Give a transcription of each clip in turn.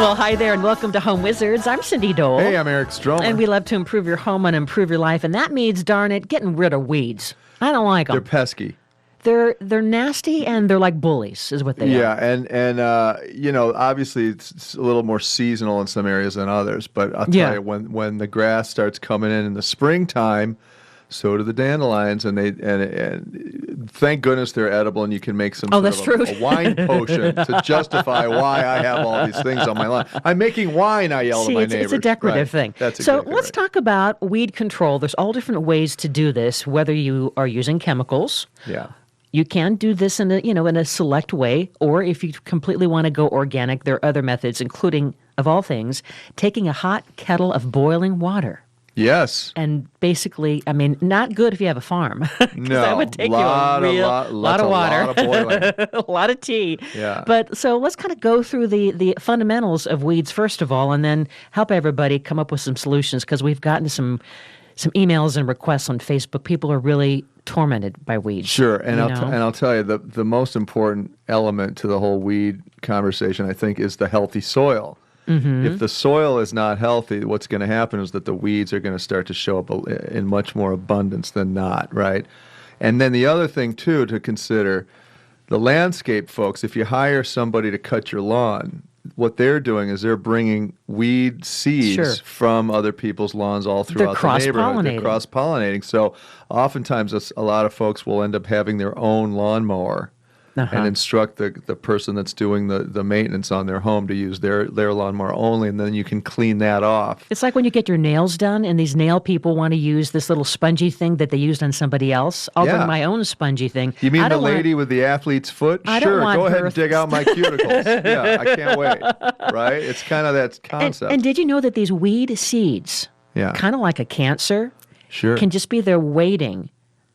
Well, hi there, and welcome to Home Wizards. I'm Cindy Dole. Hey, I'm Eric Stroman. And we love to improve your home and improve your life, and that means, darn it, getting rid of weeds. I don't like them. They're pesky. They're nasty, and they're like bullies, is what they are. Yeah, and obviously it's a little more seasonal in some areas than others. But I'll tell you, when the grass starts coming in the springtime, so do the dandelions, and thank goodness they're edible, and you can make some a wine potion to justify why I have all these things on my lawn. I'm making wine, I yell to my neighbors. It's a decorative thing. That's exactly let's right. talk about weed control. There's all different ways to do this, whether you are using chemicals. Yeah. You can do this in a select way, or if you completely want to go organic, there are other methods, including, of all things, taking a hot kettle of boiling water. Yes. And basically, not good if you have a farm. No, that would take lot of water, a lot of boiling. a lot of tea. Yeah. But so let's kind of go through the fundamentals of weeds first of all, and then help everybody come up with some solutions, because we've gotten some emails and requests on Facebook. People are really tormented by weeds. Sure, and I'll tell you the most important element to the whole weed conversation, I think, is the healthy soil. Mm-hmm. If the soil is not healthy, what's going to happen is that the weeds are going to start to show up in much more abundance than not, right? And then the other thing, too, to consider, the landscape folks, if you hire somebody to cut your lawn, what they're doing is they're bringing weed seeds from other people's lawns all throughout the neighborhood. They're cross-pollinating. So oftentimes a lot of folks will end up having their own lawnmower. And instruct the person that's doing the maintenance on their home to use their lawnmower only, and then you can clean that off. It's like when you get your nails done, and these nail people want to use this little spongy thing that they used on somebody else. I'll bring my own spongy thing. You mean the lady with the athlete's foot? Sure, go ahead and dig out my cuticles. Yeah, I can't wait. Right? It's kind of that concept. And did you know that these weed seeds, kind of like a cancer, can just be there waiting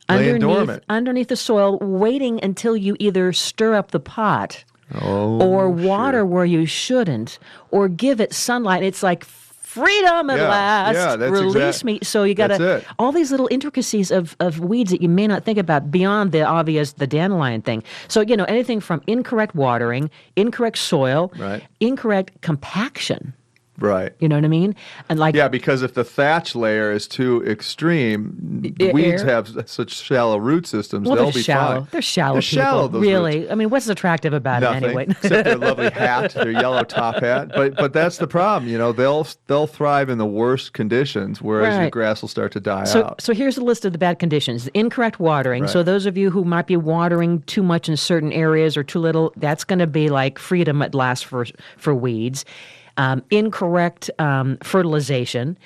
underneath the soil, waiting until you either stir up the pot or water where you shouldn't, or give it sunlight. It's like freedom at last. Yeah, that's release me. So you got all these little intricacies of weeds that you may not think about beyond the obvious, the dandelion thing. So, anything from incorrect watering, incorrect soil, incorrect compaction. Right. You know what I mean? And because if the thatch layer is too extreme, the weeds have such shallow root systems, they'll be shallow. Fine. They're shallow. They're shallow, those really. roots. What's attractive about Nothing, it anyway? except their lovely hat, their yellow top hat. But that's the problem. They'll thrive in the worst conditions, whereas your grass will start to die out. So here's a list of the bad conditions: incorrect watering. So those of you who might be watering too much in certain areas or too little, that's going to be like freedom at last for weeds. Incorrect fertilization,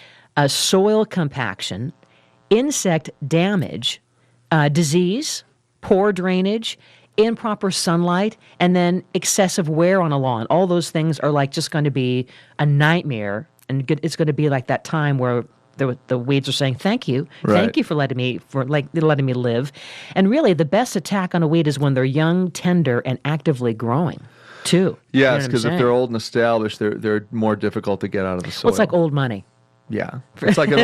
soil compaction, insect damage, disease, poor drainage, improper sunlight, and then excessive wear on a lawn. All those things are just going to be a nightmare, and it's going to be like that time where the weeds are saying thank you for letting me live. And really, the best attack on a weed is when they're young, tender, and actively growing. Too. Yes, because if they're old and established, they're more difficult to get out of the soil. Well, it's like old money. Yeah, it's like an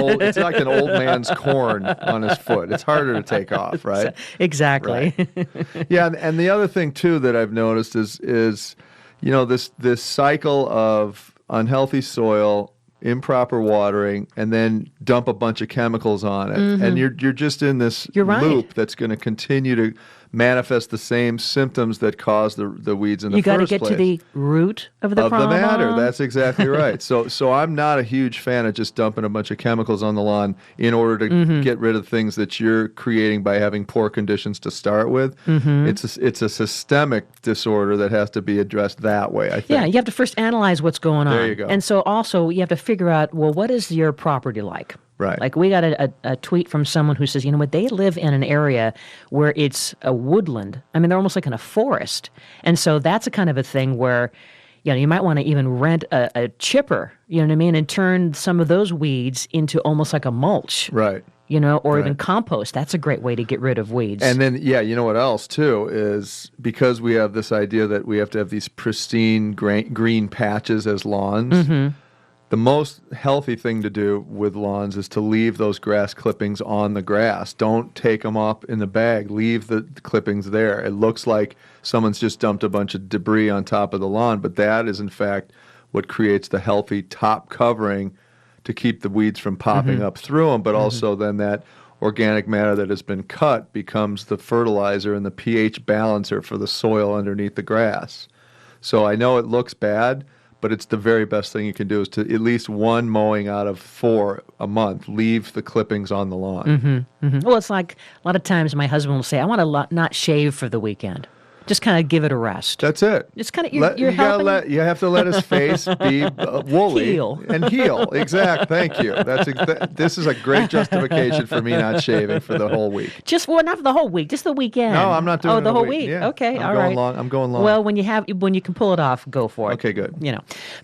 old man's corn on his foot. It's harder to take off, right? Exactly. Right. Yeah, and the other thing too that I've noticed is this cycle of unhealthy soil, improper watering, and then dump a bunch of chemicals on it, and you're just in this loop that's going to continue to manifest the same symptoms that cause the weeds in the first place. You got to get to the root of the problem. Of the matter. That's exactly right. So I'm not a huge fan of just dumping a bunch of chemicals on the lawn in order to get rid of things that you're creating by having poor conditions to start with. It's a systemic disorder that has to be addressed that way, I think. Yeah, you have to first analyze what's going on. There you go. And so also you have to figure out, well, what is your property like? Right. Like we got a tweet from someone who says, they live in an area where it's a woodland. They're almost like in a forest. And so that's a kind of a thing where, you might want to even rent a chipper, and turn some of those weeds into almost like a mulch. Right. Or even compost. That's a great way to get rid of weeds. And then, you know what else, too, is because we have this idea that we have to have these pristine green patches as lawns, the most healthy thing to do with lawns is to leave those grass clippings on the grass. Don't take them up in the bag. Leave the clippings there. It looks like someone's just dumped a bunch of debris on top of the lawn, but that is, in fact, what creates the healthy top covering to keep the weeds from popping up through them, but also then that organic matter that has been cut becomes the fertilizer and the pH balancer for the soil underneath the grass. So I know it looks bad, but it's the very best thing you can do is to at least one mowing out of 4 a month, leave the clippings on the lawn. Well, it's like a lot of times my husband will say, I want to not shave for the weekend. Just kind of give it a rest. That's it. It's kind of you're helping. You have to let his face be woolly Heal. and heal. Exact. Thank you. This is a great justification for me not shaving for the whole week. Not for the whole week, just the weekend. No, I'm not doing. Oh, the whole week. Yeah. Okay, I'm all going right. long. I'm going long. Well, when you can pull it off, go for it. Okay, good.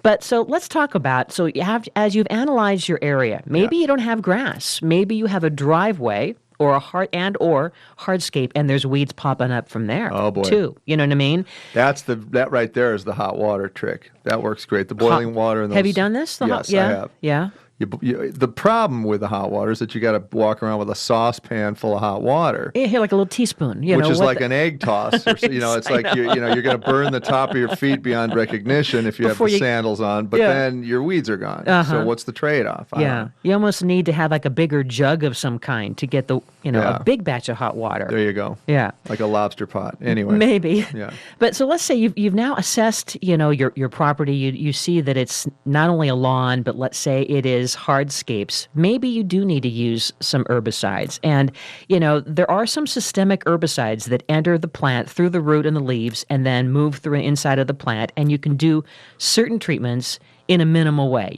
But so let's talk about. So you have, as you've analyzed your area, maybe you don't have grass. Maybe you have a driveway or a hardscape, and there's weeds popping up from there. Oh boy, too. You know what I mean? That right there is the hot water trick. That works great. The boiling water. And have you done this? Yes, I have. Yeah. The problem with the hot water is that you got to walk around with a saucepan full of hot water. Yeah, here like a little teaspoon, which is like an egg toss. Or, it's like you're going to burn the top of your feet beyond recognition if you have the sandals on, but then your weeds are gone. So what's the trade-off? You almost need to have like a bigger jug of some kind to get the a big batch of hot water. There you go. Yeah, like a lobster pot. Anyway, maybe. Yeah. But so let's say you've now assessed your property. You see that it's not only a lawn, but let's say it is hardscapes. Maybe you do need to use some herbicides. And, there are some systemic herbicides that enter the plant through the root and the leaves and then move through inside of the plant. And you can do certain treatments in a minimal way.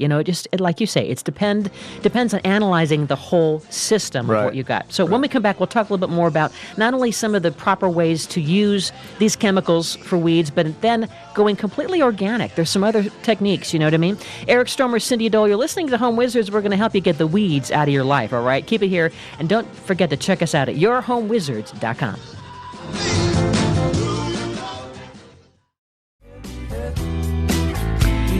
Like you say, it depends on analyzing the whole system of what you got. So when we come back, we'll talk a little bit more about not only some of the proper ways to use these chemicals for weeds, but then going completely organic. There's some other techniques, you know what I mean? Eric Stormer, Cindy Dole, you're listening to the Home Wizards. We're going to help you get the weeds out of your life, all right? Keep it here. And don't forget to check us out at yourhomewizards.com.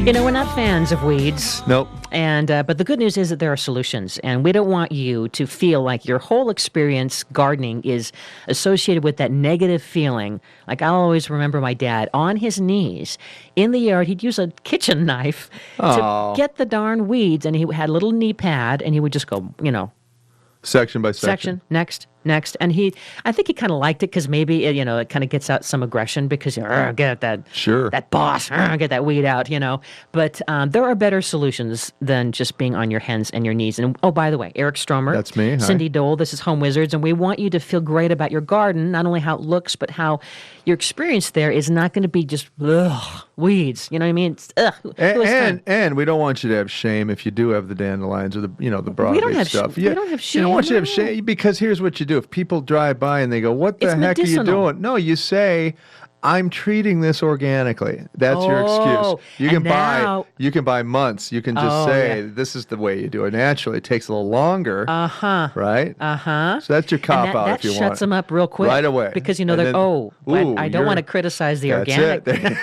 We're not fans of weeds. Nope. But the good news is that there are solutions, and we don't want you to feel like your whole experience gardening is associated with that negative feeling. Like I'll always remember my dad on his knees in the yard. He'd use a kitchen knife to get the darn weeds, and he had a little knee pad, and he would just go, section by section. Next. And I think he kind of liked it because maybe, it kind of gets out some aggression because, get that boss, get that weed out, But there are better solutions than just being on your hands and your knees. And, oh, by the way, Eric Stromer. That's me. Hi. Cindy Dole, this is Home Wizards. And we want you to feel great about your garden, not only how it looks, but how your experience there is not going to be just, weeds. You know what I mean? And we don't want you to have shame if you do have the dandelions or the broadleaf stuff. We don't have shame. You don't want you to have shame because here's what you do. If people drive by and they go, what the heck medicinal. are you doing? No, you say, I'm treating this organically. That's your excuse. You can buy months. You can just say, this is the way you do it naturally. It takes a little longer. Right? So that's your cop out if you want. That shuts them up real quick. Right away. Because, I don't want to criticize the organic. Because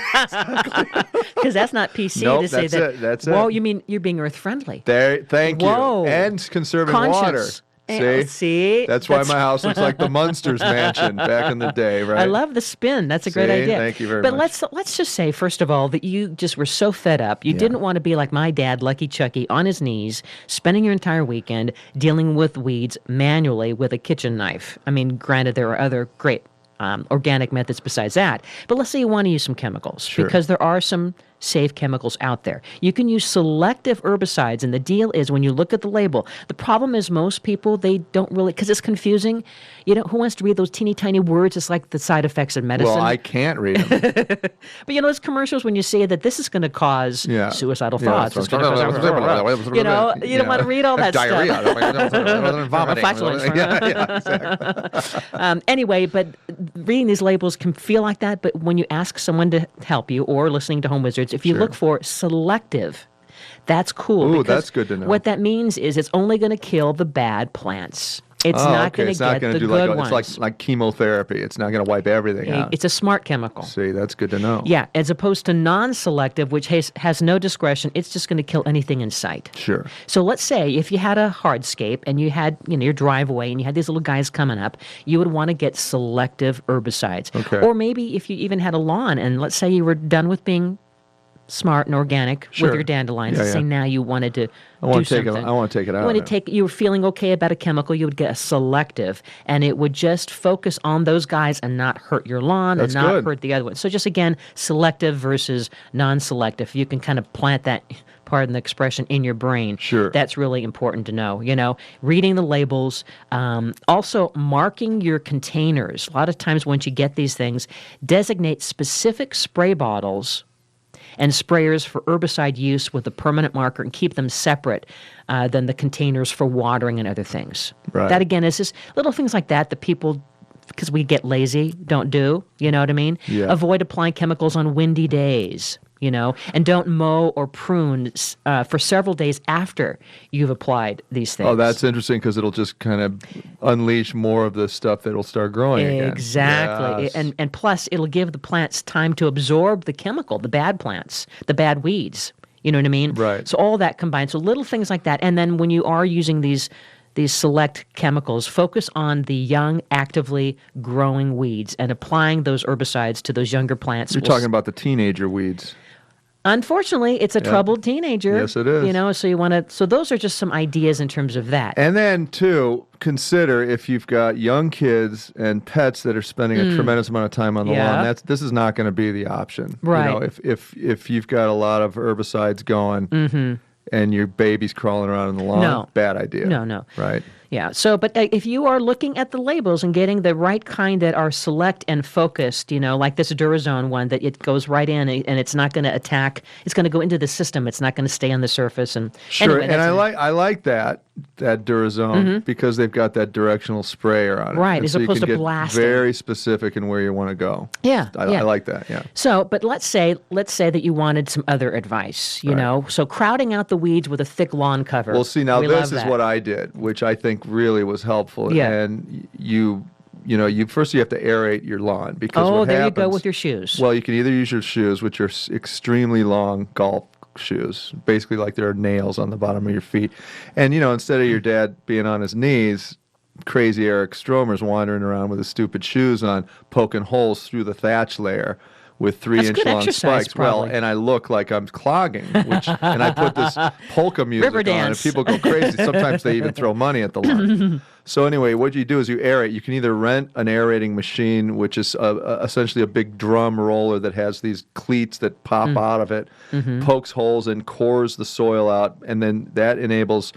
that's not PC to say that. That's it. Whoa, you mean you're being earth friendly. Thank you. And conserving water. See? That's why my house looks like the Munsters mansion back in the day, right? I love the spin. That's a great idea. Thank you very much. But let's just say, first of all, that you just were so fed up. You didn't want to be like my dad, Lucky Chucky, on his knees, spending your entire weekend dealing with weeds manually with a kitchen knife. I mean, granted, there are other great organic methods besides that. But let's say you want to use some chemicals because there are some safe chemicals out there. You can use selective herbicides, and the deal is when you look at the label, the problem is most people, they don't really, because it's confusing. Who wants to read those teeny tiny words? It's like the side effects of medicine. Well, I can't read them. But those commercials when you say that this is going to cause suicidal thoughts. It's gonna cause, you don't want to read all that diarrhea, stuff. Vomiting. Flatulence. Exactly. Anyway, but reading these labels can feel like that, but when you ask someone to help you or listening to Home Wizards, if you look for selective, that's cool. Ooh, that's good to know. What that means is it's only going to kill the bad plants. It's not going to get the good ones. It's like chemotherapy. It's not going to wipe everything out. It's a smart chemical. See, that's good to know. Yeah, as opposed to non-selective, which has no discretion. It's just going to kill anything in sight. Sure. So let's say if you had a hardscape and you had your driveway and you had these little guys coming up, you would want to get selective herbicides. Okay. Or maybe if you even had a lawn and let's say you were done with being smart and organic Sure. with your dandelions. Yeah, Say yeah. now you wanted to I want do to take it. something. I want to take it out. You want to now. take. You were feeling okay about a chemical. You would get a selective, and it would just focus on those guys and not hurt your lawn That's and not good. hurt the other one. So just again, selective versus non-selective. You can kind of plant that. Pardon the expression, in your brain. Sure. That's really important to know. Reading the labels, also marking your containers. A lot of times once you get these things, designate specific spray bottles and sprayers for herbicide use with a permanent marker and keep them separate than the containers for watering and other things. Right. That, again, is just little things like that people, because we get lazy, don't do. You know what I mean? Yeah. Avoid applying chemicals on windy days. And don't mow or prune for several days after you've applied these things. Oh, that's interesting because it'll just kind of unleash more of the stuff that'll start growing again. Exactly. Yes. And plus, it'll give the plants time to absorb the chemical, the bad plants, the bad weeds. You know what I mean? Right. So all that combined. So little things like that. And then when you are using these select chemicals, focus on the young, actively growing weeds and applying those herbicides to those younger plants. You're talking about the teenager weeds. Unfortunately, it's a troubled teenager. Yes, it is. So you want to. So those are just some ideas in terms of that. And then, too, consider if you've got young kids and pets that are spending a tremendous amount of time on the Yeah. lawn. This is not going to be the option. Right. If you've got a lot of herbicides going and your baby's crawling around in the lawn, No. bad idea. No. Right. Yeah. So, but if you are looking at the labels and getting the right kind that are select and focused, like this Durazone one, that it goes right in and it's not going to attack. It's going to go into the system. It's not going to stay on the surface. And Sure. anyway, And I like that Durazone because they've got that directional sprayer on it. Right, And as so you opposed can to get blasting. very specific in where you want to go. Yeah, I yeah. like that. Yeah. So, but let's say that you wanted some other advice. So crowding out the weeds with a thick lawn cover. Well, see, now We this love is that. what I did, which I think really was helpful. Yeah. And you first you have to aerate your lawn because Oh, what there happens, you go with your shoes. Well, you can either use your shoes, which are extremely long golf shoes, basically like there are nails on the bottom of your feet, and instead of your dad being on his knees, crazy Eric Stromer's wandering around with his stupid shoes on, poking holes through the thatch layer with 3-inch good long exercise, spikes. Well, probably. and I look like I'm clogging, and I put this polka music River on, and dance. people go crazy. Sometimes they even throw money at the lawn. So anyway, what you do is you aerate. You can either rent an aerating machine, which is essentially a big drum roller that has these cleats that pop out of it, pokes holes and cores the soil out, and then that enables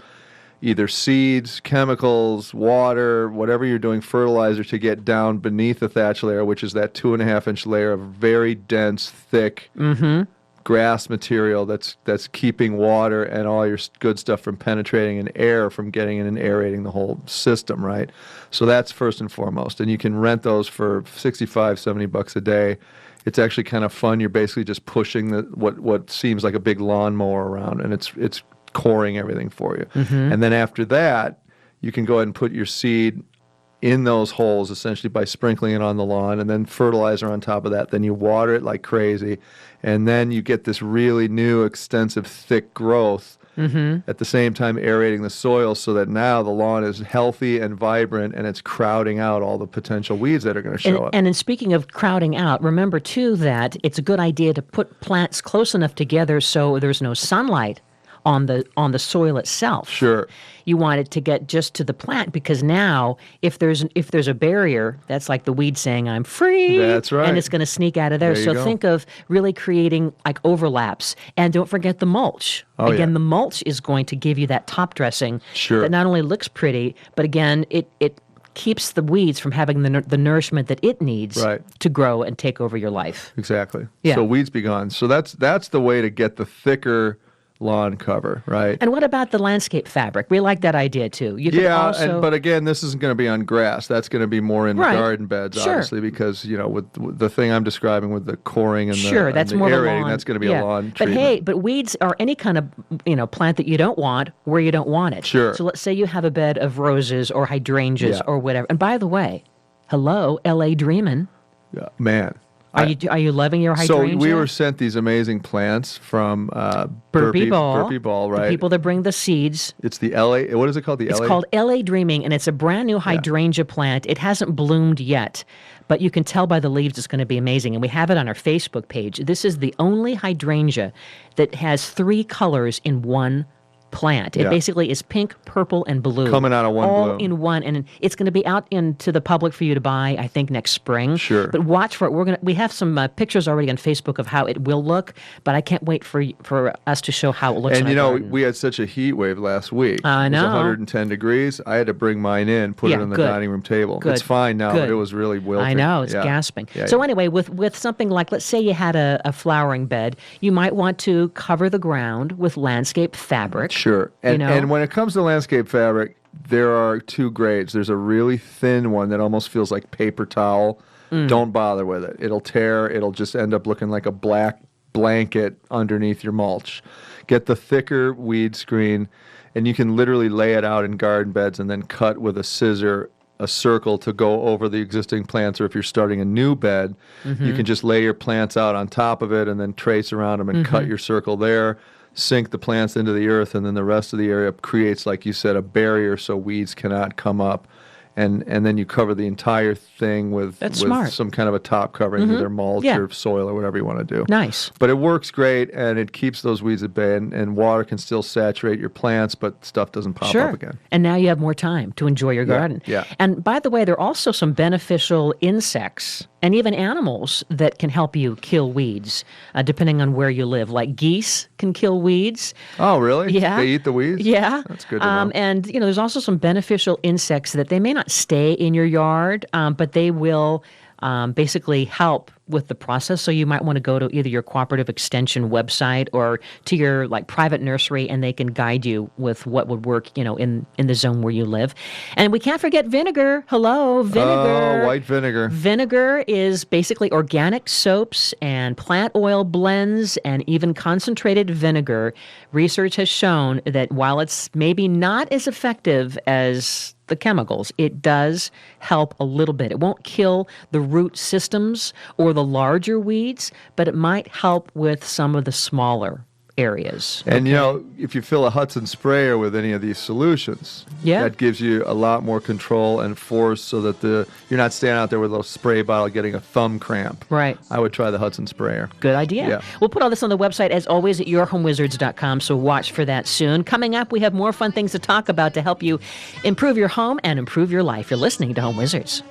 either seeds, chemicals, water, whatever you're doing, fertilizer, to get down beneath the thatch layer, which is that 2.5-inch layer of very dense, thick grass material that's keeping water and all your good stuff from penetrating, and air from getting in and aerating the whole system, right? So that's first and foremost. And you can rent those for $65-$70 a day. It's actually kind of fun. You're basically just pushing what seems like a big lawnmower around, and it's coring everything for you. And then after that, you can go ahead and put your seed in those holes, essentially by sprinkling it on the lawn, and then fertilizer on top of that. Then you water it like crazy, and then you get this really new, extensive, thick growth. At the same time aerating the soil so that now the lawn is healthy and vibrant, and it's crowding out all the potential weeds that are going to show up. And in speaking of crowding out, remember too that it's a good idea to put plants close enough together so there's no sunlight on the soil itself. Sure. You want it to get just to the plant, because now if there's a barrier, that's like the weed saying I'm free. That's right. And it's going to sneak out of there. There you So go. think of really creating like overlaps, and don't forget the mulch. Oh, Again, yeah. the mulch is going to give you that top dressing Sure. that not only looks pretty, but again it keeps the weeds from having the nourishment that it needs Right. to grow and take over your life. Exactly. Yeah. So weeds be gone. So that's the way to get the thicker lawn cover, right? And what about the landscape fabric? We like that idea too. You could Yeah, also, but again, this isn't going to be on grass. That's going to be more in Right. garden beds, Sure. obviously, because with the thing I'm describing with the coring and sure, that's the more of a aerating, lawn. that's going to be Yeah. a lawn But treatment. hey, but weeds are any kind of plant that you don't want where you don't want it. Sure. So let's say you have a bed of roses or hydrangeas Yeah. or whatever. And by the way, hello, L.A. Dreamin'. Yeah, man, Are you loving your hydrangea? So we were sent these amazing plants from Burpee Ball, right? The people that bring the seeds. It's the LA. What is it called? It's called LA Dreaming, and it's a brand new hydrangea plant. It hasn't bloomed yet, but you can tell by the leaves it's going to be amazing. And we have it on our Facebook page. This is the only hydrangea that has 3 colors in one plant. It basically is pink, purple, and blue. Coming out of one all bloom. in one. And it's going to be out into the public for you to buy, I think, next spring. Sure. But watch for it. We have some pictures already on Facebook of how it will look, but I can't wait for us to show how it looks. And in our garden. we had such a heat wave last week. I know. It was 110 degrees. I had to bring mine in, put it on the dining room table. Good. It's fine now. Good. It was really wilting. I know, it's gasping. So anyway, with something like, let's say you had a flowering bed, you might want to cover the ground with landscape fabric. Sure. And when it comes to landscape fabric, there are 2 grades. There's a really thin one that almost feels like paper towel. Don't bother with it. It'll tear. It'll just end up looking like a black blanket underneath your mulch. Get the thicker weed screen, and you can literally lay it out in garden beds and then cut with a scissor a circle to go over the existing plants. Or if you're starting a new bed, you can just lay your plants out on top of it and then trace around them and cut your circle there. Sink the plants into the earth, and then the rest of the area creates, like you said, a barrier so weeds cannot come up. And then you cover the entire thing with some kind of a top covering, either mulch or soil or whatever you want to do. Nice. But it works great, and it keeps those weeds at bay, and water can still saturate your plants, but stuff doesn't pop up again. And now you have more time to enjoy your garden. Yeah. And by the way, there are also some beneficial insects and even animals that can help you kill weeds, depending on where you live. Like geese can kill weeds. Oh, really? Yeah. They eat the weeds? Yeah. That's good to know. And, there's also some beneficial insects that they may not stay in your yard, but they will basically help with the process. So you might want to go to either your cooperative extension website or to your private nursery, and they can guide you with what would work, in the zone where you live. And we can't forget vinegar. Hello, vinegar. Oh, white vinegar. Vinegar is basically organic soaps and plant oil blends and even concentrated vinegar. Research has shown that while it's maybe not as effective as the chemicals, it does help a little bit. It won't kill the root systems or the larger weeds, but it might help with some of the smaller areas. And if you fill a Hudson sprayer with any of these solutions, that gives you a lot more control and force, so that you're not standing out there with a little spray bottle getting a thumb cramp. Right. I would try the Hudson sprayer. Good idea. Yeah. We'll put all this on the website, as always, at yourhomewizards.com, so watch for that soon. Coming up, we have more fun things to talk about to help you improve your home and improve your life. You're listening to Home Wizards.